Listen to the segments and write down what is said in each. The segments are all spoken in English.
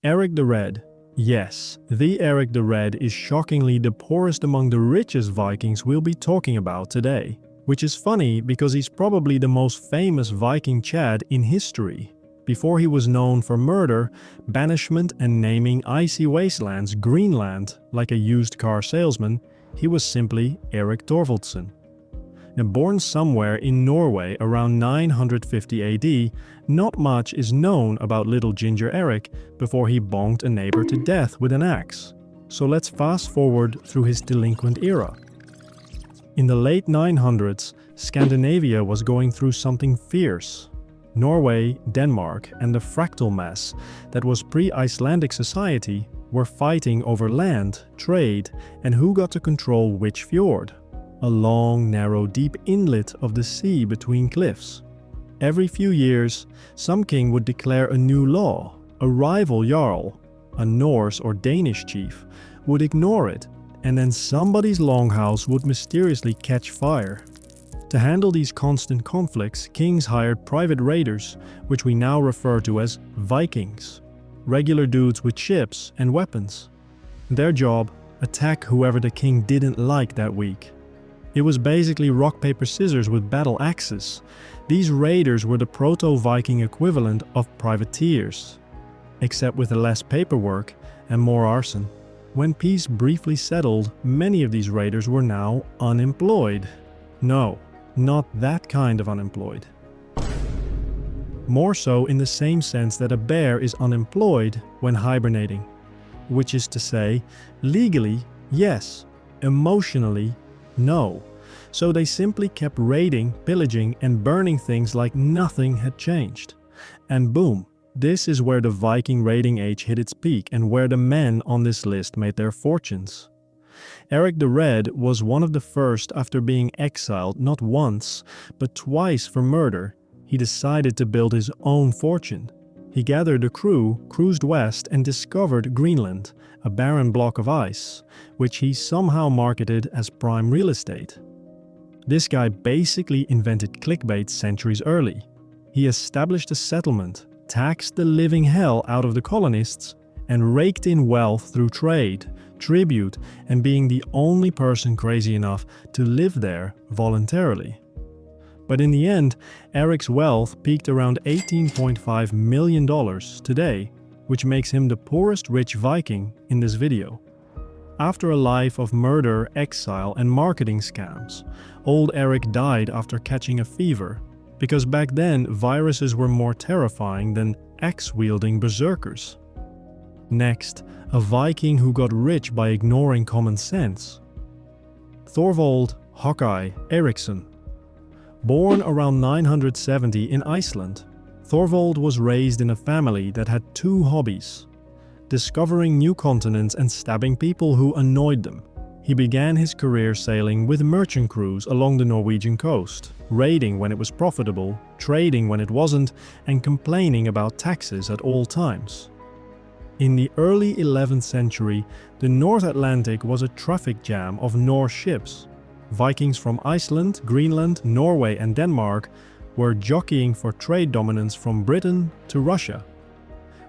Eric the Red. Yes, the Eric the Red is shockingly the poorest among the richest Vikings we'll be talking about today. Which is funny because he's probably the most famous Viking Chad in history. Before he was known for murder, banishment and naming icy wastelands Greenland like a used car salesman, he was simply Erik Thorvaldsson. Now, born somewhere in Norway around 950 AD, not much is known about little Ginger Eric before he bonked a neighbor to death with an axe. So let's fast forward through his delinquent era. In the late 900s, Scandinavia was going through something fierce. Norway, Denmark, and the fractal mess that was pre-Icelandic society were fighting over land, trade, and who got to control which fjord. A long, narrow, deep inlet of the sea between cliffs. Every few years, some king would declare a new law. A rival jarl, a Norse or Danish chief, would ignore it, and then somebody's longhouse would mysteriously catch fire. To handle these constant conflicts, kings hired private raiders, which we now refer to as Vikings. Regular dudes with ships and weapons. Their job, attack whoever the king didn't like that week. It was basically rock, paper, scissors with battle axes. These raiders were the proto-Viking equivalent of privateers, except with less paperwork and more arson. When peace briefly settled, many of these raiders were now unemployed. No, not that kind of unemployed. More so in the same sense that a bear is unemployed when hibernating. Which is to say, legally, yes, emotionally, no. So they simply kept raiding, pillaging, and burning things like nothing had changed. And boom, this is where the Viking raiding age hit its peak and where the men on this list made their fortunes. Eric the Red was one of the first after being exiled not once, but twice for murder. He decided to build his own fortune. He gathered a crew, cruised west, and discovered Greenland, a barren block of ice, which he somehow marketed as prime real estate. This guy basically invented clickbait centuries early. He established a settlement, taxed the living hell out of the colonists, and raked in wealth through trade, tribute, and being the only person crazy enough to live there voluntarily. But in the end, Eric's wealth peaked around $18.5 million today, which makes him the poorest rich Viking in this video. After a life of murder, exile, and marketing scams, old Eric died after catching a fever, because back then viruses were more terrifying than axe-wielding berserkers. Next, a Viking who got rich by ignoring common sense. Thorvald Hawkeye Eriksson. Born around 970 in Iceland, Thorvald was raised in a family that had two hobbies: discovering new continents and stabbing people who annoyed them. He began his career sailing with merchant crews along the Norwegian coast, raiding when it was profitable, trading when it wasn't, and complaining about taxes at all times. In the early 11th century, the North Atlantic was a traffic jam of Norse ships. Vikings from Iceland, Greenland, Norway, and Denmark were jockeying for trade dominance from Britain to Russia.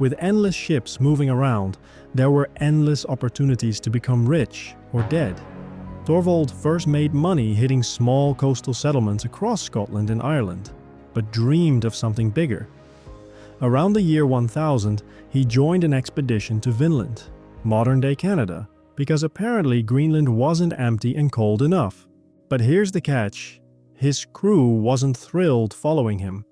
With endless ships moving around, there were endless opportunities to become rich or dead. Thorvald first made money hitting small coastal settlements across Scotland and Ireland, but dreamed of something bigger. Around the year 1000, he joined an expedition to Vinland, modern-day Canada, because apparently Greenland wasn't empty and cold enough. But here's the catch: his crew wasn't thrilled following him.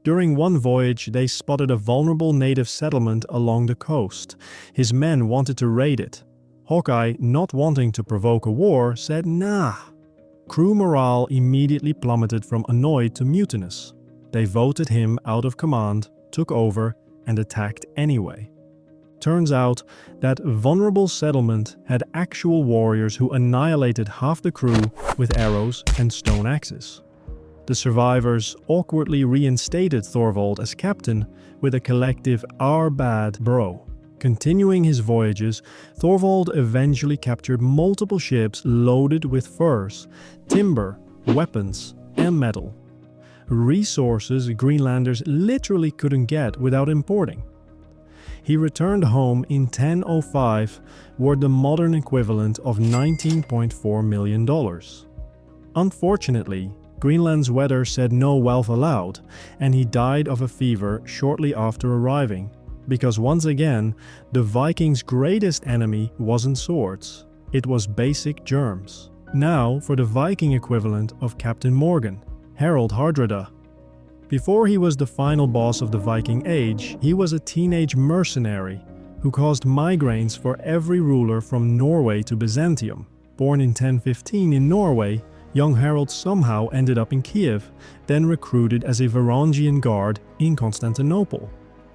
During one voyage, they spotted a vulnerable native settlement along the coast. His men wanted to raid it. Hawkeye, not wanting to provoke a war, said nah. Crew morale immediately plummeted from annoyed to mutinous. They voted him out of command, took over, and attacked anyway. Turns out that vulnerable settlement had actual warriors who annihilated half the crew with arrows and stone axes. The survivors awkwardly reinstated Thorvald as captain with a collective "our bad, bro." Continuing his voyages, Thorvald eventually captured multiple ships loaded with furs, timber, weapons, and metal. Resources Greenlanders literally couldn't get without importing. He returned home in 1005, worth the modern equivalent of $19.4 million. Unfortunately, Greenland's weather said no wealth allowed, and he died of a fever shortly after arriving, because once again, the Vikings' greatest enemy wasn't swords, it was basic germs. Now for the Viking equivalent of Captain Morgan, Harold Hardrada. Before he was the final boss of the Viking Age, he was a teenage mercenary who caused migraines for every ruler from Norway to Byzantium. Born in 1015 in Norway, young Harold somehow ended up in Kiev, then recruited as a Varangian guard in Constantinople.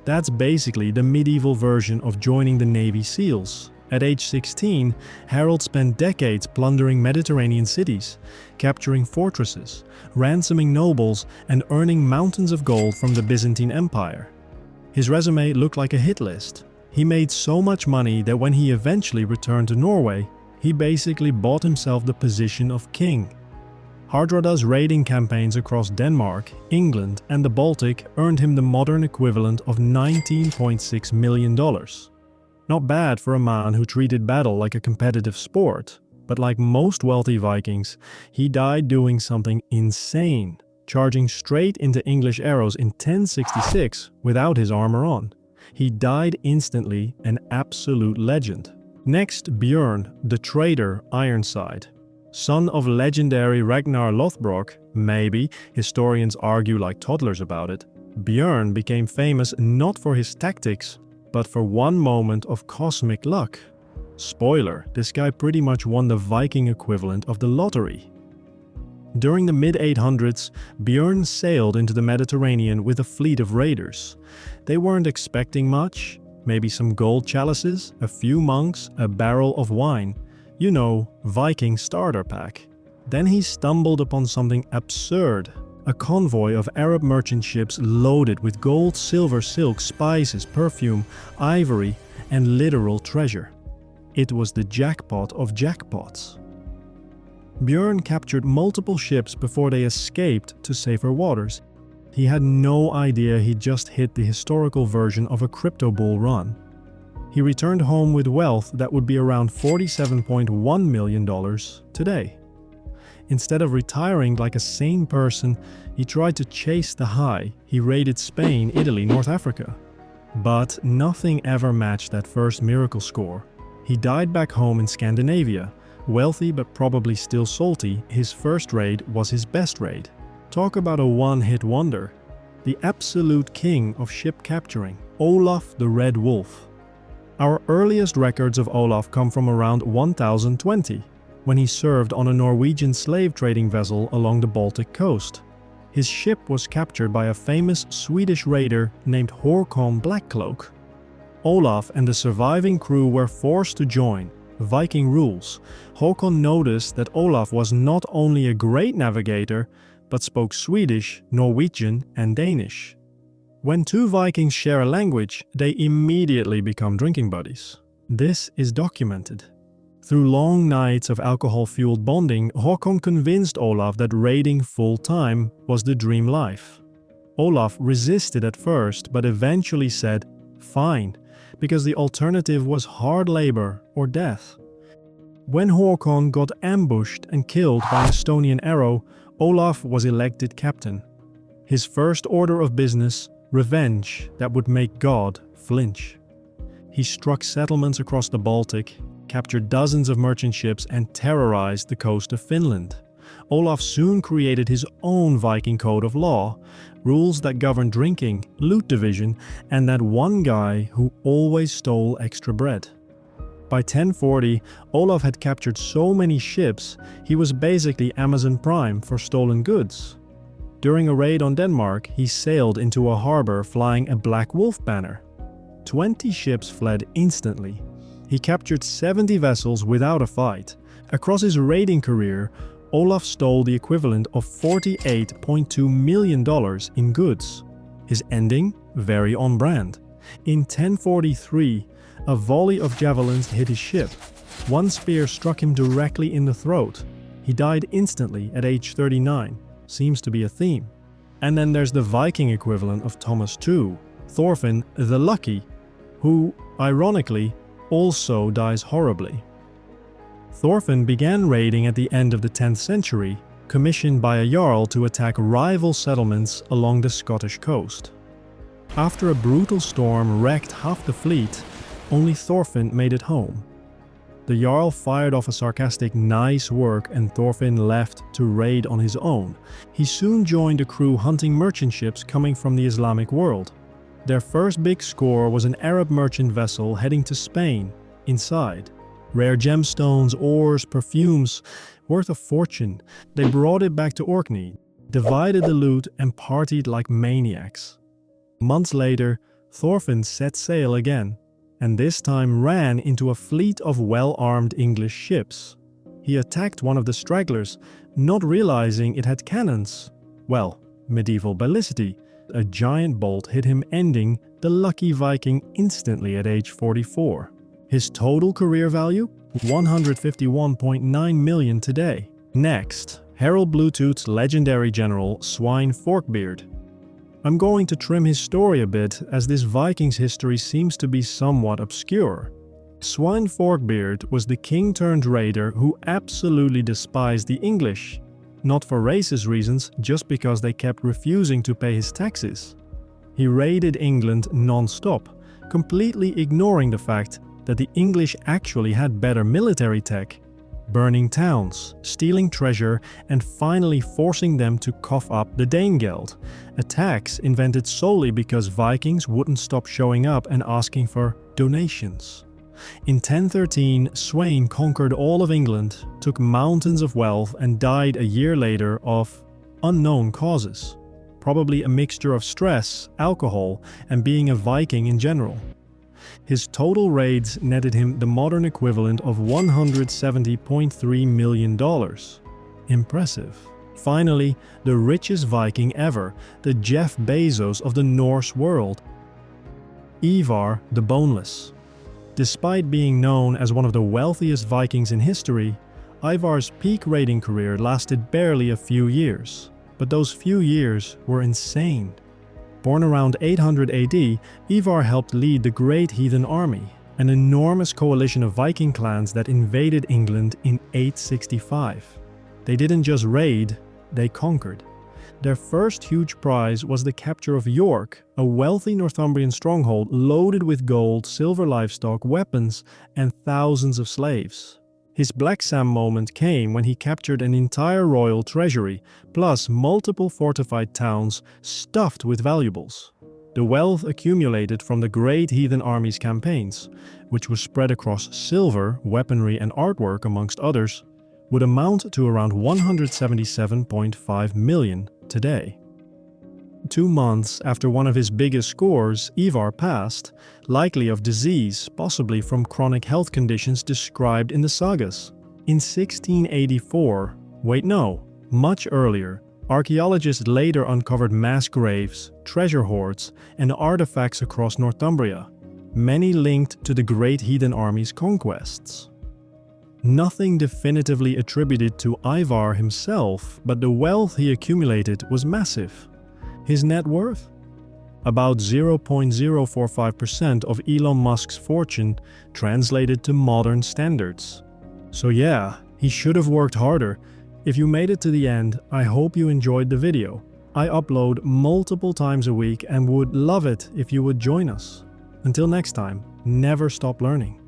That's basically the medieval version of joining the Navy SEALs. At age 16, Harold spent decades plundering Mediterranean cities, capturing fortresses, ransoming nobles, and earning mountains of gold from the Byzantine Empire. His resume looked like a hit list. He made so much money that when he eventually returned to Norway, he basically bought himself the position of king. Hardrada's raiding campaigns across Denmark, England, and the Baltic earned him the modern equivalent of $19.6 million. Not bad for a man who treated battle like a competitive sport, but like most wealthy Vikings, he died doing something insane, charging straight into English arrows in 1066 without his armor on. He died instantly, an absolute legend. Next, Björn, the traitor Ironside. Son of legendary Ragnar Lothbrok, maybe, historians argue like toddlers about it, Björn became famous not for his tactics, but for one moment of cosmic luck. Spoiler, this guy pretty much won the Viking equivalent of the lottery. During the mid-800s, Björn sailed into the Mediterranean with a fleet of raiders. They weren't expecting much, maybe some gold chalices, a few monks, a barrel of wine. You know, Viking starter pack. Then he stumbled upon something absurd. A convoy of Arab merchant ships loaded with gold, silver, silk, spices, perfume, ivory, and literal treasure. It was the jackpot of jackpots. Björn captured multiple ships before they escaped to safer waters. He had no idea he'd just hit the historical version of a crypto bull run. He returned home with wealth that would be around $47.1 million today. Instead of retiring like a sane person, he tried to chase the high. He raided Spain, Italy, North Africa. But nothing ever matched that first miracle score. He died back home in Scandinavia. Wealthy but probably still salty, his first raid was his best raid. Talk about a one-hit wonder. The absolute king of ship capturing, Olaf the Red Wolf. Our earliest records of Olaf come from around 1020. When he served on a Norwegian slave trading vessel along the Baltic coast. His ship was captured by a famous Swedish raider named Håkon Blackcloak. Olaf and the surviving crew were forced to join. Viking rules. Håkon noticed that Olaf was not only a great navigator, but spoke Swedish, Norwegian, and Danish. When two Vikings share a language, they immediately become drinking buddies. This is documented. Through long nights of alcohol-fueled bonding, Håkon convinced Olaf that raiding full-time was the dream life. Olaf resisted at first, but eventually said, "Fine," because the alternative was hard labor or death. When Håkon got ambushed and killed by an Estonian arrow, Olaf was elected captain. His first order of business, revenge that would make God flinch. He struck settlements across the Baltic, captured dozens of merchant ships, and terrorized the coast of Finland. Olaf soon created his own Viking code of law, rules that govern drinking, loot division, and that one guy who always stole extra bread. By 1040, Olaf had captured so many ships, he was basically Amazon Prime for stolen goods. During a raid on Denmark, he sailed into a harbor flying a Black Wolf banner. 20 ships fled instantly. He captured 70 vessels without a fight. Across his raiding career, Olaf stole the equivalent of $48.2 million in goods. His ending? Very on brand. In 1043, a volley of javelins hit his ship. One spear struck him directly in the throat. He died instantly at age 39. Seems to be a theme. And then there's the Viking equivalent of Thomas II, Thorfinn the Lucky. who, ironically, also dies horribly. Thorfinn began raiding at the end of the 10th century, commissioned by a jarl to attack rival settlements along the Scottish coast. After a brutal storm wrecked half the fleet, only Thorfinn made it home. The jarl fired off a sarcastic "nice work" and Thorfinn left to raid on his own. He soon joined a crew hunting merchant ships coming from the Islamic world. Their first big score was an Arab merchant vessel heading to Spain. Inside, rare gemstones, ores, perfumes, worth a fortune. They brought it back to Orkney, divided the loot and partied like maniacs. Months later, Thorfinn set sail again, and this time ran into a fleet of well-armed English ships. He attacked one of the stragglers, not realizing it had cannons. Well, medieval ballisticity. A giant bolt hit him, ending the lucky Viking instantly at age 44. His total career value? 151.9 million today. Next, Harold Bluetooth's legendary general Swine Forkbeard. I'm going to trim his story a bit, as this Vikings history seems to be somewhat obscure. Swine Forkbeard was the king-turned-raider who absolutely despised the English. Not for racist reasons, just because they kept refusing to pay his taxes. He raided England non-stop, completely ignoring the fact that the English actually had better military tech, burning towns, stealing treasure, and finally forcing them to cough up the Danegeld, a tax invented solely because Vikings wouldn't stop showing up and asking for donations. In 1013, Sweyn conquered all of England, took mountains of wealth, and died a year later of unknown causes. Probably a mixture of stress, alcohol, and being a Viking in general. His total raids netted him the modern equivalent of $170.3 million. Impressive. Finally, the richest Viking ever, the Jeff Bezos of the Norse world. Ivar the Boneless. Despite being known as one of the wealthiest Vikings in history, Ivar's peak raiding career lasted barely a few years. But those few years were insane. Born around 800 AD, Ivar helped lead the Great Heathen Army, an enormous coalition of Viking clans that invaded England in 865. They didn't just raid, they conquered. Their first huge prize was the capture of York, a wealthy Northumbrian stronghold loaded with gold, silver livestock, weapons, and thousands of slaves. His Black Sam moment came when he captured an entire royal treasury, plus multiple fortified towns stuffed with valuables. The wealth accumulated from the Great Heathen Army's campaigns, which was spread across silver, weaponry, and artwork amongst others, would amount to around 177.5 million today. 2 months after one of his biggest scores, Ivar passed, likely of disease, possibly from chronic health conditions described in the sagas. In 1684, much earlier, archaeologists later uncovered mass graves, treasure hoards, and artifacts across Northumbria, many linked to the Great Heathen Army's conquests. Nothing definitively attributed to Ivar himself, but the wealth he accumulated was massive. His net worth? About 0.045% of Elon Musk's fortune translated to modern standards. So yeah, he should have worked harder. If you made it to the end, I hope you enjoyed the video. I upload multiple times a week and would love it if you would join us. Until next time, never stop learning.